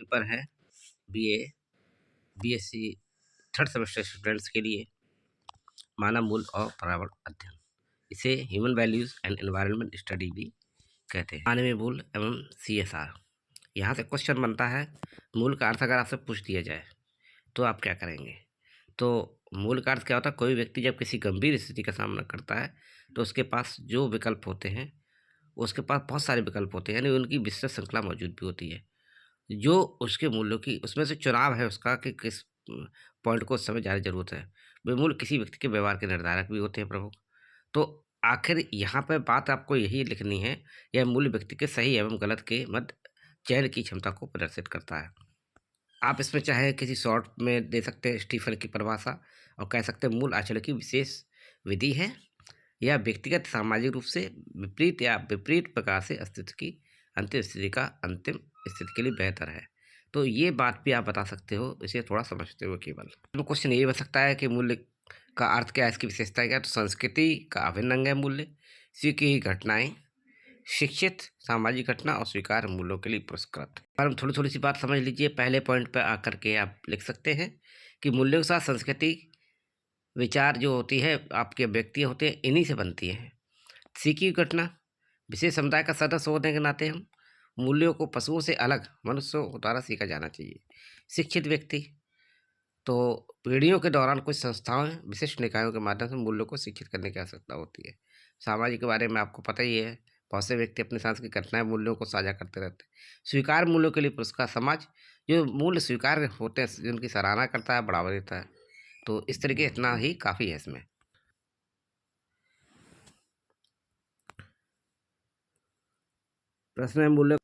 Paper है BA, BSc third semester students के लिए मानव मूल और पर्यावरण अध्ययन। इसे human values and environment study भी कहते हैं। मानवीय मूल एवं सीएसआर। यहाँ से क्वेश्चन बनता है, मूल का अर्थ अगर आपसे पूछ दिया जाए तो आप क्या करेंगे? तो मूल का अर्थ क्या होता है? कोई व्यक्ति जब किसी गंभीर स्थिति का सामना करता है तो उसके पास जो विकल्प होते हैं, उसके पास बहुत सारे विकल्प होते हैं, यानी उनकी विस्तृत श्रृंखला मौजूद भी होती है। जो उसके मूल्यों की उसमें से चुनाव है उसका कि किस पॉइंट को उस समय ज़्यादा ज़रूरत है। वे मूल्य किसी व्यक्ति के व्यवहार के निर्धारक भी होते हैं प्रमुख। तो आखिर यहाँ पे बात आपको यही लिखनी है, यह मूल्य व्यक्ति के सही एवं गलत के मध्य चयन की क्षमता को प्रदर्शित करता है। आप इसमें चाहे किसी शॉर्ट में दे सकते हैं स्टीफन की परिभाषा और कह सकते हैं मूल आचरण की विशेष विधि है, या व्यक्तिगत सामाजिक रूप से विपरीत या विपरीत प्रकार से अस्तित्व की अंतिम स्थिति का अंतिम स्थिति के लिए बेहतर है। तो ये बात भी आप बता सकते हो, इसे थोड़ा समझते हो केवल। तो क्वेश्चन ये बन सकता है कि मूल्य का अर्थ क्या है, इसकी विशेषता क्या है? तो संस्कृति का अभिन्न अंग है मूल्य, स्वीकी घटनाएं, शिक्षित सामाजिक घटना और स्वीकार मूल्यों के लिए पुरस्कृत। और हम थोड़ी थोड़ी सी बात समझ लीजिए। पहले पॉइंट पर आकर के आप लिख सकते हैं कि मूल्यों के साथ संस्कृति विचार जो होती है, आपके व्यक्ति होते हैं, इन्हीं से बनती है। सीखी हुई घटना, विशेष समुदाय का सदस्य होने के नाते हम मूल्यों को पशुओं से अलग मनुष्यों द्वारा सीखा जाना चाहिए। शिक्षित व्यक्ति, तो पीढ़ियों के दौरान कुछ संस्थाओं विशिष्ट निकायों के माध्यम से मूल्यों को शिक्षित करने की आवश्यकता होती है। सामाजिक के बारे में आपको पता ही है, बहुत से व्यक्ति अपने सांस्कृतिक घटनाएं मूल्यों को साझा करते रहते हैं। स्वीकार मूल्यों के लिए पुरस्कार, समाज जो मूल्य स्वीकार होते हैं जिनकी सराहना करता है, बढ़ावा देता है। तो इस तरीके इतना ही काफ़ी है इसमें। प्रश्न है मूल्य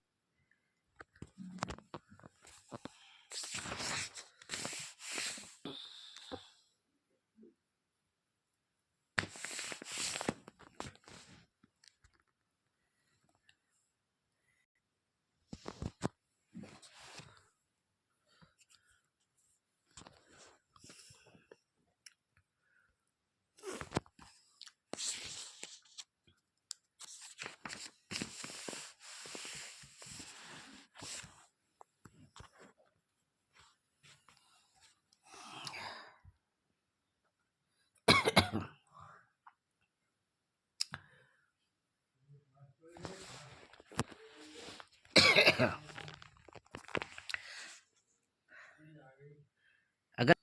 अगर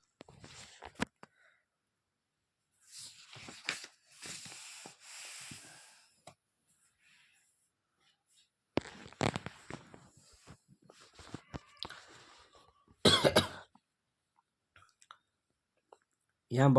यहाँ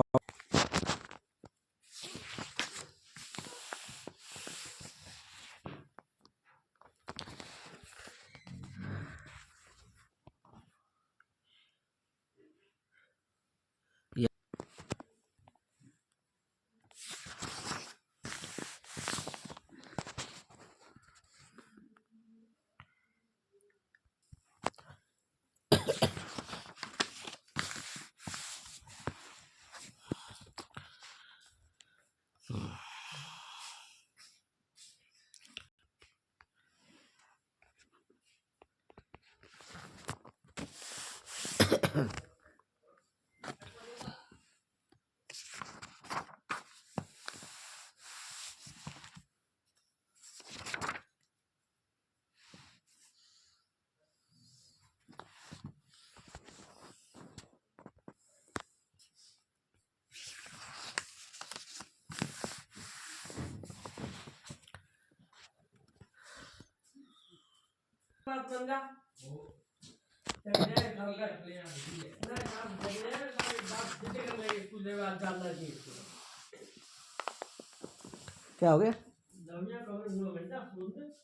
क्या हो गया?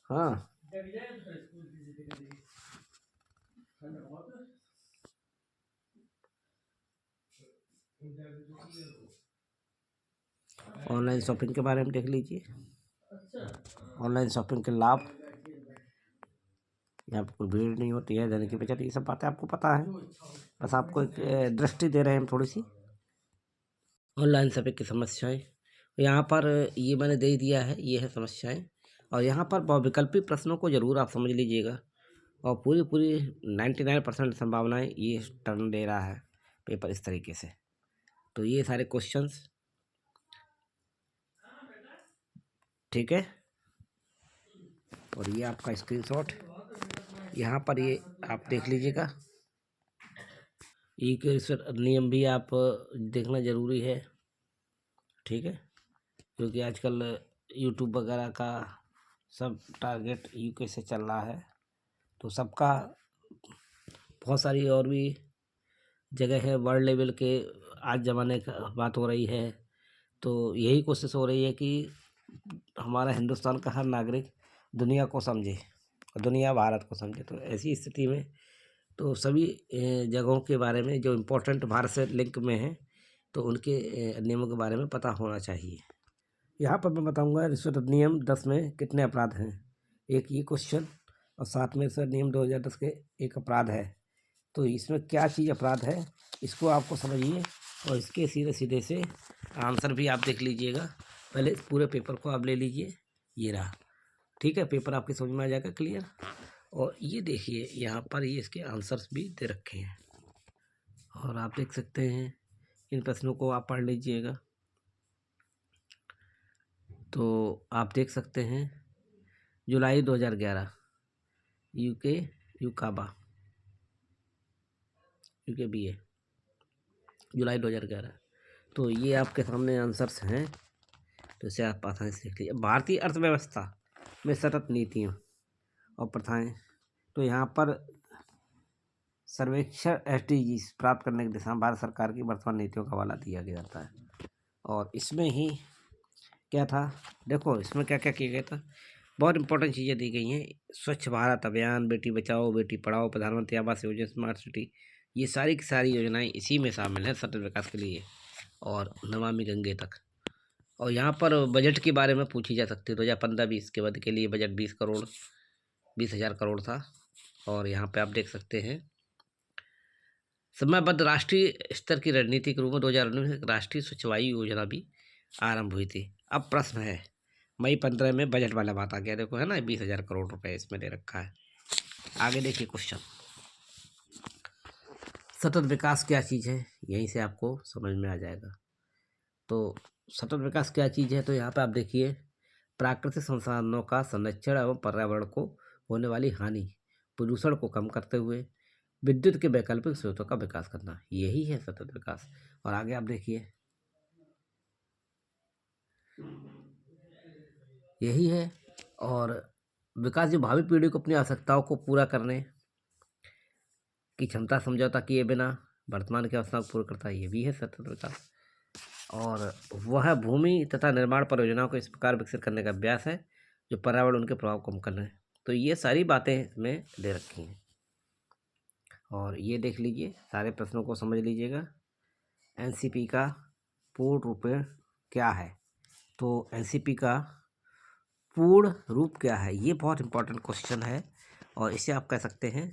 हाँ, ऑनलाइन शॉपिंग के बारे में देख लीजिए। ऑनलाइन शॉपिंग के लाभ, यहाँ पर कोई भीड़ नहीं होती है, दैनिक की बचत, ये सब बातें आपको पता है। बस आपको एक दृष्टि दे रहे हैं हम थोड़ी सी। ऑनलाइन शॉपिंग की समस्याएं यहाँ पर ये मैंने दे दिया है, ये है समस्याएं। और यहाँ पर बहुविकल्पी प्रश्नों को ज़रूर आप समझ लीजिएगा। और पूरी पूरी 99% संभावनाएं ये टर्न दे रहा है पेपर इस तरीके से। तो ये सारे क्वेश्चंस, ठीक है। और ये आपका स्क्रीनशॉट यहाँ पर ये आप देख लीजिएगा। ई के नियम भी आप देखना ज़रूरी है, ठीक है, क्योंकि आजकल यूट्यूब वगैरह का सब टारगेट यूके से चल रहा है। तो सबका बहुत सारी और भी जगह है वर्ल्ड लेवल के, आज ज़माने का बात हो रही है। तो यही कोशिश हो रही है कि हमारा हिंदुस्तान का हर नागरिक दुनिया को समझे, दुनिया भारत को समझे। तो ऐसी स्थिति में तो सभी जगहों के बारे में जो इम्पोर्टेंट भारत से लिंक में है, तो उनके नियमों के बारे में पता होना चाहिए। यहाँ पर मैं बताऊँगा रिश्वत अधिनियम 10 में कितने अपराध हैं, एक ये क्वेश्चन, और साथ में रिश्वत अधिनियम 2010 के एक अपराध है। तो इसमें क्या चीज़ अपराध है इसको आपको समझिए, और इसके सीधे सीधे से आंसर भी आप देख लीजिएगा। पहले पूरे पेपर को आप ले लीजिए, ये रहा, ठीक है, पेपर आपकी समझ में आ जाएगा क्लियर। और ये देखिए यहाँ पर ये इसके आंसर्स भी दे रखे हैं, और आप देख सकते हैं इन प्रश्नों को आप पढ़ लीजिएगा। तो आप देख सकते हैं जुलाई 2011 यूके यूकाबा यूके बीए जुलाई 2011। तो ये आपके सामने आंसर्स हैं, तो इसे आप आसानी से देख लीजिए। भारतीय अर्थव्यवस्था में सतत नीतियाँ और प्रथाएं, तो यहाँ पर सर्वेक्षण SDG प्राप्त करने की दिशा में भारत सरकार की वर्तमान नीतियों का हवाला दिया गया था। और इसमें ही क्या था, देखो इसमें क्या क्या किया गया था, बहुत इंपॉर्टेंट चीज़ें दी गई हैं। स्वच्छ भारत अभियान, बेटी बचाओ बेटी पढ़ाओ, प्रधानमंत्री आवास योजना, स्मार्ट सिटी, ये सारी की सारी योजनाएं इसी में शामिल हैं सतत विकास के लिए, और नमामि गंगे तक। और यहाँ पर बजट के बारे में पूछी जा सकती है। 2015-20 के बाद के लिए बजट 20,000 करोड़ था। और यहाँ पे आप देख सकते हैं समयबद्ध राष्ट्रीय स्तर की रणनीति के रूप में 2019 में राष्ट्रीय स्वच्छ वायु योजना भी आरंभ हुई थी। अब प्रश्न है, मई 15 में बजट वाला बात आ गया, देखो है ना, 20,000 करोड़ रुपए इसमें दे रखा है। आगे देखिए क्वेश्चन, सतत विकास क्या चीज़ है, यहीं से आपको समझ में आ जाएगा। तो सतत विकास क्या चीज़ है, तो यहाँ पे आप देखिए प्राकृतिक संसाधनों का संरक्षण एवं पर्यावरण को होने वाली हानि, प्रदूषण को कम करते हुए विद्युत के वैकल्पिक स्रोतों का विकास करना, यही है सतत विकास। और आगे आप देखिए यही है। और विकास जो भावी पीढ़ी को अपनी आवश्यकताओं को पूरा करने की क्षमता समझौता किए बिना वर्तमान की आवश्यकताओं को पूरा करता है, ये भी है सतत विकास। और वह भूमि तथा निर्माण परियोजनाओं को इस प्रकार विकसित करने का अभ्यास है जो पर्यावरण उनके प्रभाव को कम करना है। तो ये सारी बातें इसमें दे रखी हैं, और ये देख लीजिए, सारे प्रश्नों को समझ लीजिएगा। एनसीपी का पूर्ण रूप क्या है, तो एनसीपी का पूर्ण रूप क्या है, ये बहुत इंपॉर्टेंट क्वेश्चन है। और इसे आप कह सकते हैं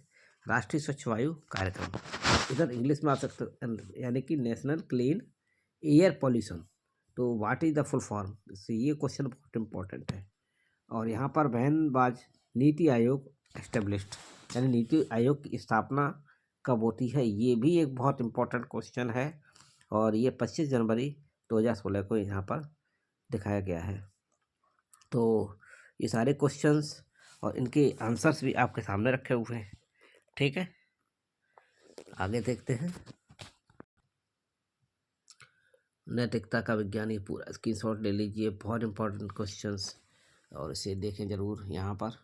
राष्ट्रीय स्वच्छ वायु कार्यक्रम, इधर इंग्लिश में आ सकते, यानी कि नेशनल क्लीन एयर पॉल्यूशन। तो what is the full form, ये क्वेश्चन बहुत इंपॉर्टेंट है। और यहाँ पर बहनबाज नीति आयोग एस्टेब्लिश्ड, यानी नीति आयोग की स्थापना कब होती है, ये भी एक बहुत इंपॉर्टेंट क्वेश्चन है। और ये 25 जनवरी 2016 को यहाँ पर दिखाया गया है। तो ये सारे क्वेश्चंस और इनके आंसर्स भी आपके सामने रखे हुए हैं, ठीक है। आगे देखते हैं नैतिकता का विज्ञान, ये पूरा स्क्रीनशॉट ले लीजिए, बहुत इंपॉर्टेंट क्वेश्चंस, और इसे देखें ज़रूर। यहाँ पर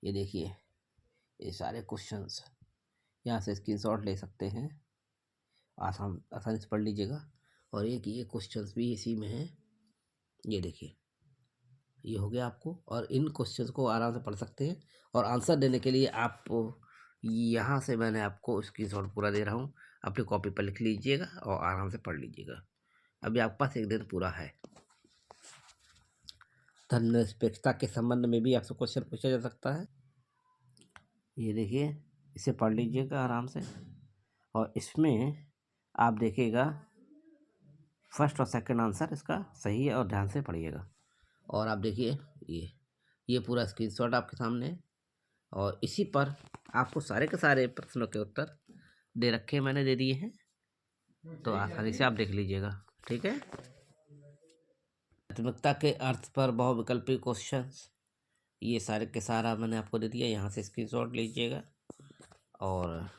ये देखिए, ये सारे क्वेश्चंस यहाँ से स्क्रीनशॉट ले सकते हैं, आसानी से पढ़ लीजिएगा। और एक ये क्वेश्चंस भी इसी में है, ये देखिए, ये हो गया आपको। और इन क्वेश्चंस को आराम से पढ़ सकते हैं, और आंसर देने के लिए आप यहाँ से मैंने आपको स्क्रीनशॉट पूरा दे रहा हूँ, अपनी कॉपी पर लिख लीजिएगा और आराम से पढ़ लीजिएगा। अभी आपके पास एक दिन पूरा है। धर्मनिरपेक्षता के संबंध में भी आपसे क्वेश्चन पूछा जा सकता है, ये देखिए, इसे पढ़ लीजिएगा आराम से। और इसमें आप देखिएगा फर्स्ट और सेकंड आंसर इसका सही है, और ध्यान से पढ़िएगा। और आप देखिए ये पूरा स्क्रीनशॉट आपके सामने है, और इसी पर आपको सारे के सारे प्रश्नों के उत्तर दे रखे मैंने दे दिए हैं, तो आसानी से आप देख लीजिएगा। ठीक है, प्राथमिकता के अर्थ पर बहुविकल्पी क्वेश्चंस, ये सारे के सारा मैंने आपको दे दिया, यहाँ से स्क्रीनशॉट लीजिएगा। और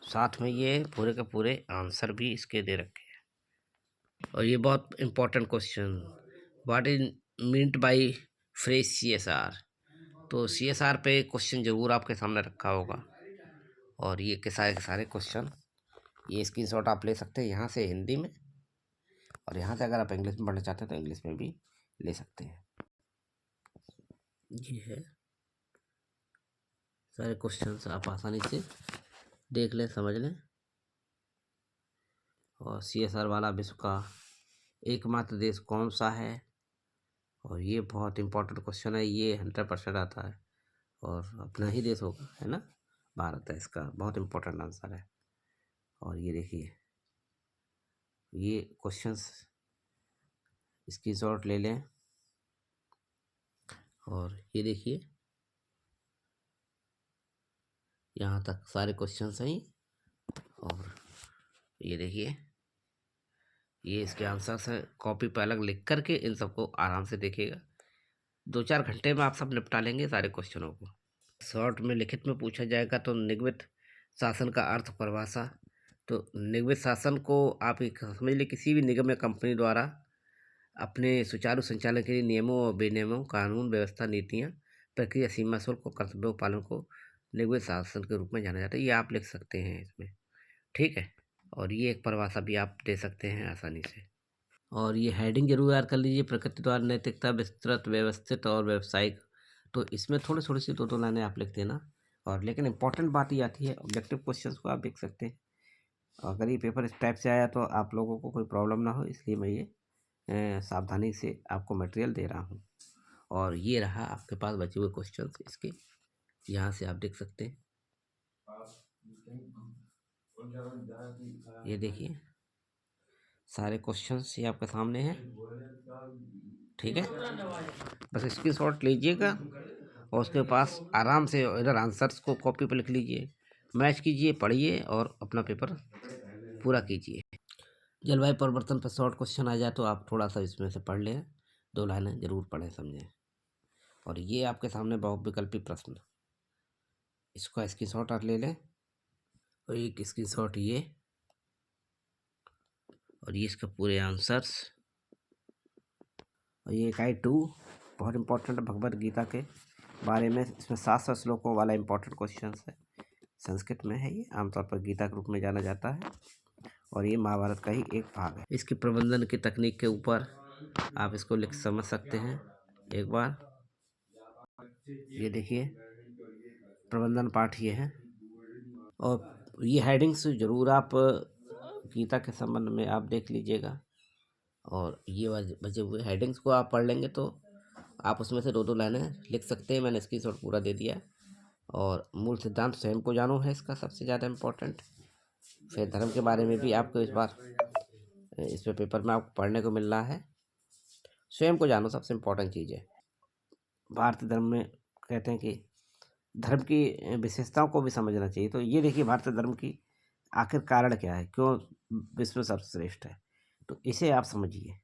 साथ में ये पूरे के पूरे आंसर भी इसके दे रखे हैं। और ये बहुत important question, what is meant by phrase CSR, तो CSR पे क्वेश्चन जरूर आपके सामने रखा होगा। और ये के सारे क्वेश्चन, ये स्क्रीनशॉट आप ले सकते हैं यहाँ से हिंदी में, और यहाँ से अगर आप इंग्लिश में पढ़ना चाहते हैं तो इंग्लिश में भी ले सकते हैं। ये है सारे क्वेश्चंस, आप आसानी से देख लें, समझ लें। और CSR वाला विश्व का एकमात्र देश कौन सा है, और ये बहुत इंपॉर्टेंट क्वेश्चन है, ये 100% आता है, और अपना ही देश होगा, है ना, भारत है, इसका बहुत इंपॉर्टेंट आंसर है। और ये देखिए, ये क्वेश्चंस स्क्रीनशॉट ले लें, और ये देखिए यहाँ तक सारे क्वेश्चंस हैं। और ये देखिए, ये इसके आंसर्स हैं, कॉपी पर अलग लिख करके इन सबको आराम से देखिएगा, 2-4 घंटे में आप सब निपटा लेंगे सारे क्वेश्चनों को। शॉर्ट में लिखित में पूछा जाएगा तो निगमित शासन का अर्थ परिभाषा, तो निगमित शासन को आप एक समझ लीजिए किसी भी निगम या कंपनी द्वारा अपने सुचारू संचालन के लिए नियमों और विनियमों, कानून व्यवस्था, नीतियाँ, प्रक्रिया, सीमा शुल्क और कर्तव्यों पालन को निगमित शासन के रूप में जाना जाता है। ये आप लिख सकते हैं इसमें, ठीक है। और ये एक परिभाषा भी आप दे सकते हैं आसानी से। और ये हेडिंग जरूर याद कर लीजिए, प्रकृति द्वारा नैतिकता, विस्तृत, व्यवस्थित और व्यावसायिक, तो इसमें थोड़ी थोड़ी सी 2-2 लाइनें आप लिख देना। और लेकिन इंपॉर्टेंट बात ये आती है, ऑब्जेक्टिव क्वेश्चंस को आप लिख सकते हैं। अगर ये पेपर इस टाइप से आया तो आप लोगों को कोई प्रॉब्लम ना हो, इसलिए मैं ये सावधानी से आपको मटेरियल दे रहा हूँ। और ये रहा आपके पास बचे हुए क्वेश्चंस इसके, यहाँ से आप देख सकते हैं। ये देखिए सारे क्वेश्चंस ये आपके सामने हैं, ठीक है। बस स्क्रीनशॉट लीजिएगा और उसके पास आराम से इधर आंसर्स को कॉपी पर लिख लीजिए, मैच कीजिए, पढ़िए और अपना पेपर पूरा कीजिए। जलवायु परिवर्तन पर शॉर्ट क्वेश्चन आ जाए तो आप थोड़ा सा इसमें से पढ़ लें, 2 लाइनें जरूर पढ़ें, समझें। और ये आपके सामने बहुविकल्पी प्रश्न, इसका स्क्रीनशॉट आप ले लें, और एक स्क्रीनशॉट ये, और ये इसके पूरे आंसर्स। और ये इकाई 2 बहुत इंपॉर्टेंट है, भगवद गीता के बारे में, इसमें 700 श्लोकों वाला इंपॉर्टेंट क्वेश्चन है, संस्कृत में है, ये आमतौर पर गीता के रूप में जाना जाता है, और ये महाभारत का ही एक भाग है। इसकी प्रबंधन की तकनीक के ऊपर आप इसको लिख समझ सकते हैं एक बार। ये देखिए प्रबंधन पाठ ये है, और ये हेडिंग्स जरूर आप गीता के संबंध में आप देख लीजिएगा। और ये बचे हुए हेडिंग्स को आप पढ़ लेंगे तो आप उसमें से 2-2 लाइनें लिख सकते हैं, मैंने स्क्रीनशॉट पूरा दे दिया। और मूल सिद्धांत स्वयं को जानो है इसका सबसे ज़्यादा इम्पोर्टेंट। फिर धर्म के बारे में भी आपको इस बार इस पेपर में आपको पढ़ने को मिल रहा है, स्वयं को जानो सबसे इम्पोर्टेंट चीज़ है। भारतीय धर्म में कहते हैं कि धर्म की विशेषताओं को भी समझना चाहिए, तो ये देखिए भारतीय धर्म की आखिर कारण क्या है, क्यों विश्व में सर्वश्रेष्ठ है, तो इसे आप समझिए,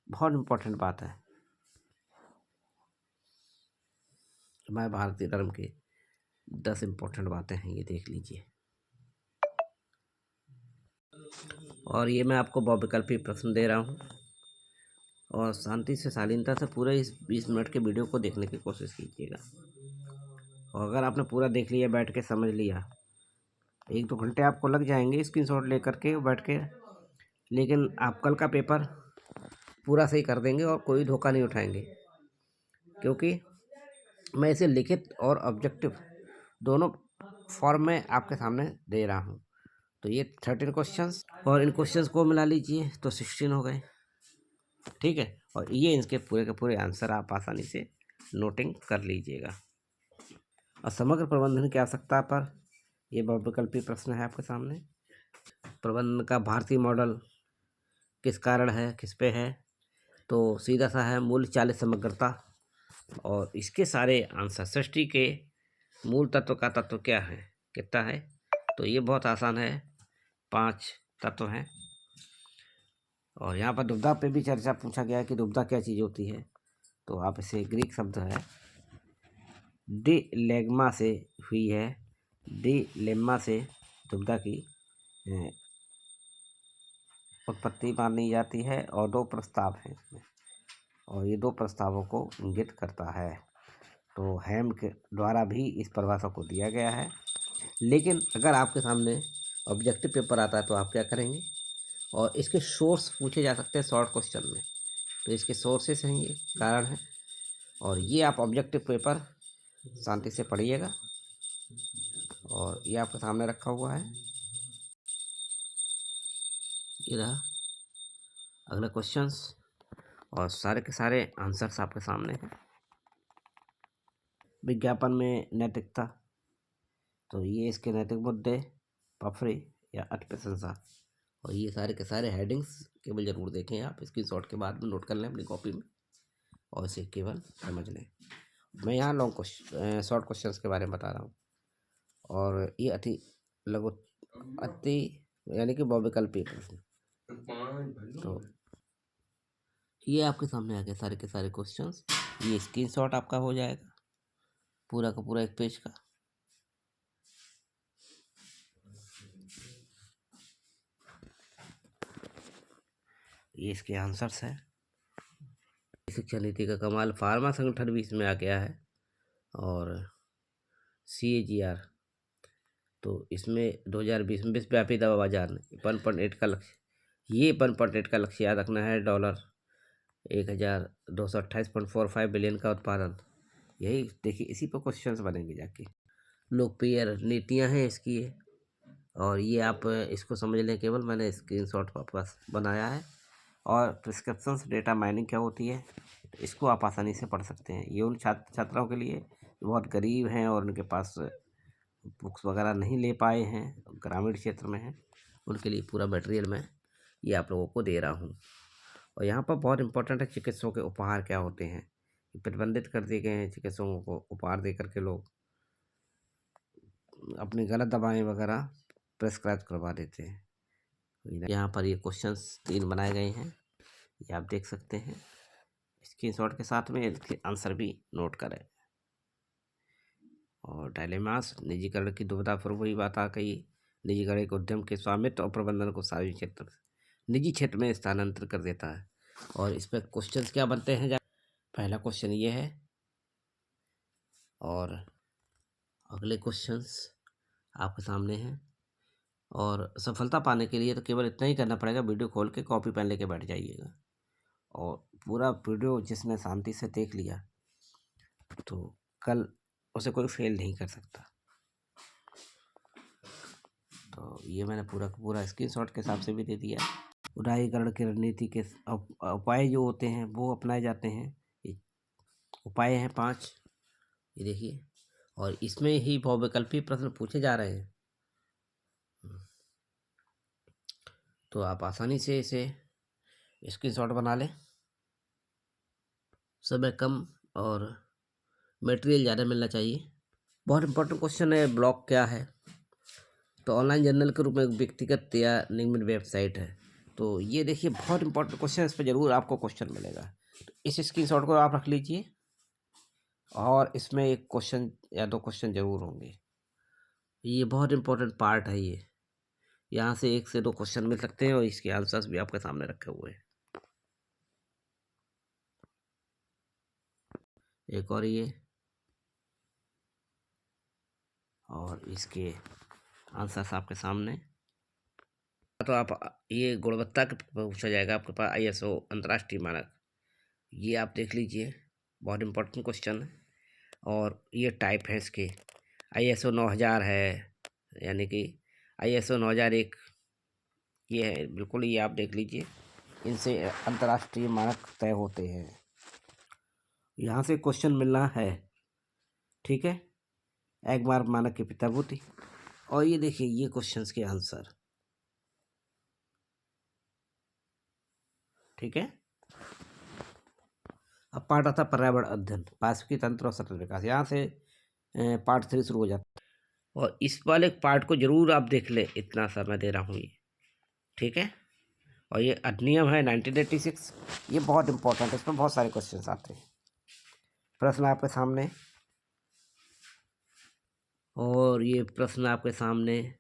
बहुत इम्पोर्टेंट बात है। हमारे भारतीय धर्म के 10 इम्पोर्टेंट बातें हैं, ये देख लीजिए। और ये मैं आपको बहुविकल्पी प्रश्न दे रहा हूँ, और शांति से, शालीनता से पूरे इस 20 मिनट के वीडियो को देखने की कोशिश कीजिएगा। और अगर आपने पूरा देख लिया, बैठ के समझ लिया, 1-2 घंटे आपको लग जाएंगे स्क्रीनशॉट लेकर के बैठ के, लेकिन आप कल का पेपर पूरा सही कर देंगे और कोई धोखा नहीं उठाएंगे, क्योंकि मैं इसे लिखित और ऑब्जेक्टिव दोनों फॉर्म में आपके सामने दे रहा हूँ। तो ये 13 क्वेश्चंस, और इन क्वेश्चंस को मिला लीजिए तो 16 हो गए, ठीक है। और ये इनके पूरे के पूरे आंसर आप आसानी से नोटिंग कर लीजिएगा। और समग्र प्रबंधन की आवश्यकता पर ये बहुविकल्पी प्रश्न है आपके सामने। प्रबंधन का भारतीय मॉडल किस कारण है, किस पे है, तो सीधा सा है, मूल्य चालित समग्रता, और इसके सारे आंसर सृष्टि के मूल तत्व का तत्व क्या है, कितना है? तो ये बहुत आसान है, 5 तत्व हैं। और यहाँ पर दुविधा पे भी चर्चा पूछा गया है कि दुविधा क्या चीज़ होती है। तो आप इसे ग्रीक शब्द है डिलेग्मा से हुई है, डिलेम्मा से दुविधा की उत्पत्ति मानी जाती है। और 2 प्रस्ताव हैं इसमें, और ये 2 प्रस्तावों को इंगित करता है। तो हैम के द्वारा भी इस परिभाषा को दिया गया है। लेकिन अगर आपके सामने ऑब्जेक्टिव पेपर आता है तो आप क्या करेंगे, और इसके सोर्स पूछे जा सकते हैं शॉर्ट क्वेश्चन में। तो इसके सोर्सेस हैं, ये कारण है। और ये आप ऑब्जेक्टिव पेपर शांति से पढ़िएगा। और ये आपके सामने रखा हुआ है, ये रहा अगला क्वेश्चंस, और सारे के सारे आंसर्स आपके सामने हैं। विज्ञापन में नैतिकता, तो ये इसके नैतिक मुद्दे, पफरी या अतिप्रशंसा। और ये सारे के सारे हेडिंग्स केवल ज़रूर देखें आप, स्क्रीनशॉट के बाद में नोट कर लें अपनी कॉपी में और इसे केवल समझ लें। मैं यहाँ लॉन्ग क्वेश्चन शॉर्ट क्वेश्चंस के बारे में बता रहा हूँ। और ये अति यानी कि बहुविकल्पीय प्रश्न। तो ये आपके सामने आ गए सारे के सारे क्वेश्चंस। ये स्क्रीनशॉट आपका हो जाएगा पूरा का पूरा 1 पेज का। ये इसके आंसर्स हैं। शिक्षा नीति का कमाल, फार्मा संगठन भी इसमें आ गया है। और CAGR, तो इसमें 2020 में विश्वव्यापी दवा बाजार ने 1.8 का लक्ष्य, ये 1.8 का लक्ष्य याद रखना है, $1228.45 बिलियन का उत्पादन। यही देखिए, इसी पर क्वेश्चंस बनेंगे जाके। लोकप्रिय नीतियाँ हैं इसकी ये, और ये आप इसको समझ लें, केवल मैंने स्क्रीनशॉट वापस बनाया है। और प्रिस्क्रिप्शंस डेटा माइनिंग क्या होती है, इसको आप आसानी से पढ़ सकते हैं। ये उन छात्र छात्राओं के लिए जो बहुत गरीब हैं और उनके पास बुक्स वगैरह नहीं ले पाए हैं, ग्रामीण क्षेत्र में हैं, उनके लिए पूरा मटेरियल मैं ये आप लोगों को दे रहा हूँ। और यहाँ पर बहुत इंपॉर्टेंट है, चिकित्सकों के उपहार क्या होते हैं। प्रतिबंधित कर दिए गए हैं चिकित्सकों को उपहार दे करके लोग अपनी गलत दवाएं वगैरह प्रेस्क्राइब करवा देते हैं। यहाँ पर ये क्वेश्चंस 3 बनाए गए हैं, ये आप देख सकते हैं। स्क्रीनशॉट के साथ में इसके आंसर भी नोट करें। और डायलेमास, निजीकरण की दुविधा पर वही बात आ गई। निजीकरण एक उद्यम के स्वामित्व और प्रबंधन को सार्वजनिक क्षेत्र निजी क्षेत्र में स्थानांतरित कर देता है। और इस पर क्वेश्चंस क्या बनते हैं, पहला क्वेश्चन ये है। और अगले क्वेश्चंस आपके सामने हैं। और सफलता पाने के लिए तो केवल इतना ही करना पड़ेगा, वीडियो खोल के कॉपी पेन लेके बैठ जाइएगा। और पूरा वीडियो जिसने शांति से देख लिया तो कल उसे कोई फेल नहीं कर सकता। तो ये मैंने पूरा का पूरा स्क्रीनशॉट के हिसाब से भी दे दिया। उदारीकरण की रणनीति के उपाय जो होते हैं वो अपनाए जाते हैं। ये उपाय हैं 5, ये देखिए। और इसमें ही बहुविकल्पीय प्रश्न पूछे जा रहे हैं, तो आप आसानी से इसे स्क्रीनशॉट बना लें। समय कम और मटेरियल ज़्यादा मिलना चाहिए। बहुत इंपॉर्टेंट क्वेश्चन है, ब्लॉग क्या है। तो ऑनलाइन जर्नल के रूप में एक व्यक्तिगत या नियमित वेबसाइट है। तो ये देखिए बहुत इंपॉर्टेंट क्वेश्चन, इस पर ज़रूर आपको क्वेश्चन मिलेगा। तो इस स्क्रीनशॉट को आप रख लीजिए, और इसमें एक क्वेश्चन या 2 क्वेश्चन ज़रूर होंगे। ये बहुत इंपॉर्टेंट पार्ट है ये, यहाँ से 1 से 2 क्वेश्चन मिल सकते हैं, और इसके आंसर्स भी आपके सामने रखे हुए हैं। एक और ये, और इसके आंसर्स आपके सामने। तो आप ये गुणवत्ता के पूछा जाएगा आपके पास, ISO अंतर्राष्ट्रीय मानक, ये आप देख लीजिए, बहुत इंपॉर्टेंट क्वेश्चन है। और ये टाइप है इसके, ISO 9000 है, यानी कि ISO 9001 ये है, बिल्कुल ये आप देख लीजिए, इनसे अंतर्राष्ट्रीय मानक तय होते हैं। यहाँ से क्वेश्चन मिलना है, ठीक है। एगमार्क मानक के पिताभूति। और ये देखिए ये क्वेश्चंस के आंसर, ठीक है। अब पार्ट आता पर्यावरण अध्ययन, पारिस्थितिकी तंत्र और सतत विकास। यहाँ से पार्ट 3 शुरू हो जाता है और इस वाले पार्ट को जरूर आप देख ले, इतना सा मैं दे रहा हूँ ये, ठीक है। और ये अधिनियम है 1986, ये बहुत इंपॉर्टेंट है, इसमें बहुत सारे क्वेश्चंस आते हैं। प्रश्न आपके सामने, और ये प्रश्न आपके सामने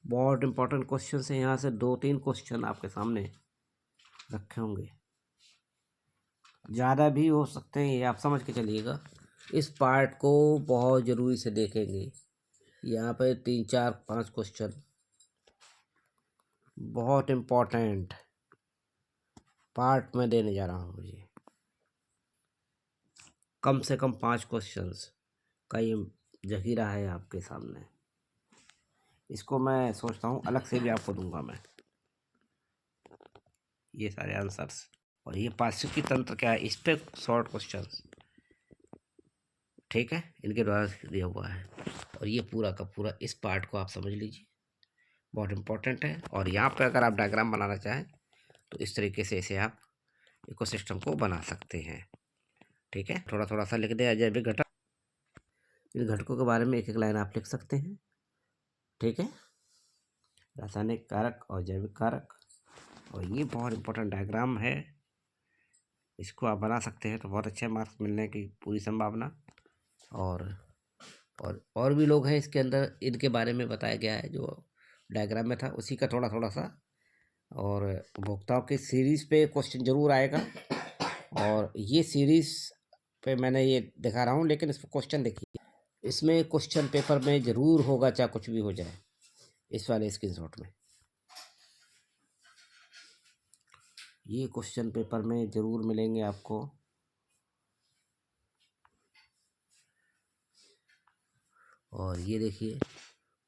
बहुत इंपॉर्टेंट क्वेश्चन है। यहाँ से 2-3 क्वेश्चन आपके सामने रखे होंगे, ज़्यादा भी हो सकते हैं, ये आप समझ के चलिएगा। इस पार्ट को बहुत ज़रूरी से देखेंगे। यहाँ पे 3-4-5 क्वेश्चन बहुत इम्पोर्टेंट पार्ट में देने जा रहा हूँ मुझे, कम से कम 5 क्वेश्चंस का ये जखीरा है आपके सामने। इसको मैं सोचता हूँ अलग से भी आपको दूंगा मैं ये सारे आंसर्स। और ये पारिस्थितिकी तंत्र क्या है, इस पे शॉर्ट क्वेश्चंस, ठीक है, इनके द्वारा दिया हुआ है। और ये पूरा का पूरा इस पार्ट को आप समझ लीजिए, बहुत इम्पोर्टेंट है। और यहाँ पे अगर आप डायग्राम बनाना चाहें तो इस तरीके से इसे आप इकोसिस्टम को बना सकते हैं, ठीक है। थोड़ा थोड़ा सा लिख दे अजैविक घटक, इन घटकों के बारे में एक एक लाइन आप लिख सकते हैं, ठीक है। रासायनिक कारक और जैविक कारक, और ये बहुत इंपॉर्टेंट डायग्राम है, इसको आप बना सकते हैं तो बहुत अच्छे मार्क्स मिलने की पूरी संभावना। और भी लोग हैं इसके अंदर, इनके बारे में बताया गया है जो डायग्राम में था, उसी का थोड़ा थोड़ा सा। और उपभोक्ताओं की सीरीज़ पे क्वेश्चन जरूर आएगा, और ये सीरीज़ पे मैंने ये दिखा रहा हूँ, लेकिन इसमें क्वेश्चन देखिए, इसमें क्वेश्चन पेपर में ज़रूर होगा, चाहे कुछ भी हो जाए। इस वाले स्क्रीनशॉट में ये क्वेश्चन पेपर में ज़रूर मिलेंगे आपको। और ये देखिए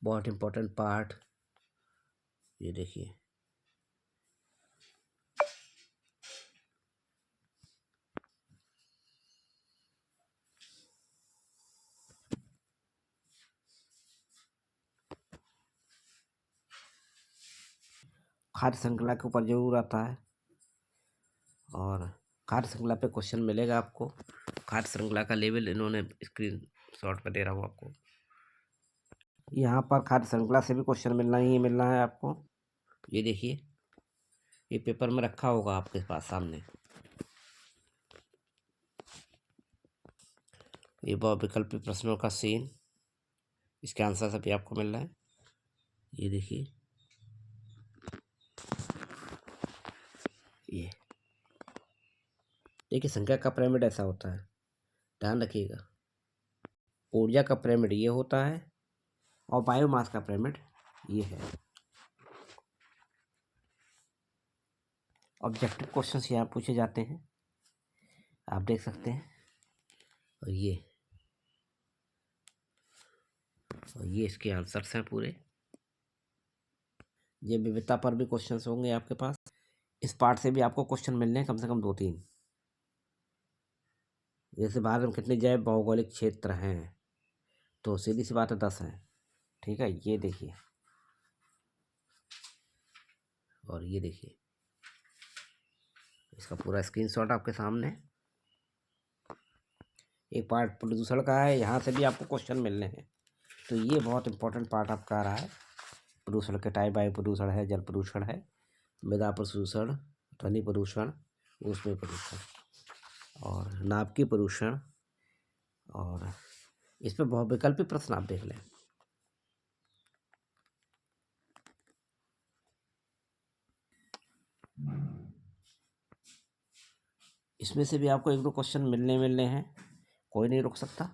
बहुत इम्पोर्टेंट पार्ट, ये देखिए खाद्य श्रृंखला के ऊपर जरूर आता है, और खाद्य श्रृंखला पे क्वेश्चन मिलेगा आपको। खाद्य श्रृंखला का लेवल इन्होंने स्क्रीन शॉट पे दे रहा हूँ आपको। यहाँ पर खाद्य श्रृंखला से भी क्वेश्चन मिलना ही मिलना है आपको। ये देखिए, ये पेपर में रखा होगा आपके पास सामने, ये बहुविकल्पी प्रश्नों का सीन, इसके आंसर सभी आपको मिल रहा है। ये देखिए, ये देखिए संख्या का पिरामिड ऐसा होता है, ध्यान रखिएगा। ऊर्जा का पिरामिड ये होता है, और बायोमास का पिरामिड ये है। ऑब्जेक्टिव क्वेश्चंस यहाँ पूछे जाते हैं, आप देख सकते हैं। और ये इसके आंसर्स हैं पूरे। ये विविधता पर भी क्वेश्चंस होंगे आपके पास। इस पार्ट से भी आपको क्वेश्चन मिलने हैं कम से कम 2-3। जैसे भारत में कितने जैव भौगोलिक क्षेत्र हैं, तो सीधी सी बात है 10 हैं, ठीक है। ये देखिए, और ये देखिए इसका पूरा स्क्रीनशॉट आपके सामने। एक पार्ट प्रदूषण का है, यहाँ से भी आपको क्वेश्चन मिलने हैं। तो ये बहुत इंपॉर्टेंट पार्ट आपका आ रहा है। प्रदूषण के टाइप, वायु प्रदूषण है, जल प्रदूषण है, मृदा प्रदूषण, ध्वनि प्रदूषण, ऊष्मीय प्रदूषण और नाभिकीय प्रदूषण। और इस पर बहुत वैकल्पिक प्रश्न आप देख लें। इसमें से भी आपको 1-2 क्वेश्चन मिलने हैं, कोई नहीं रोक सकता।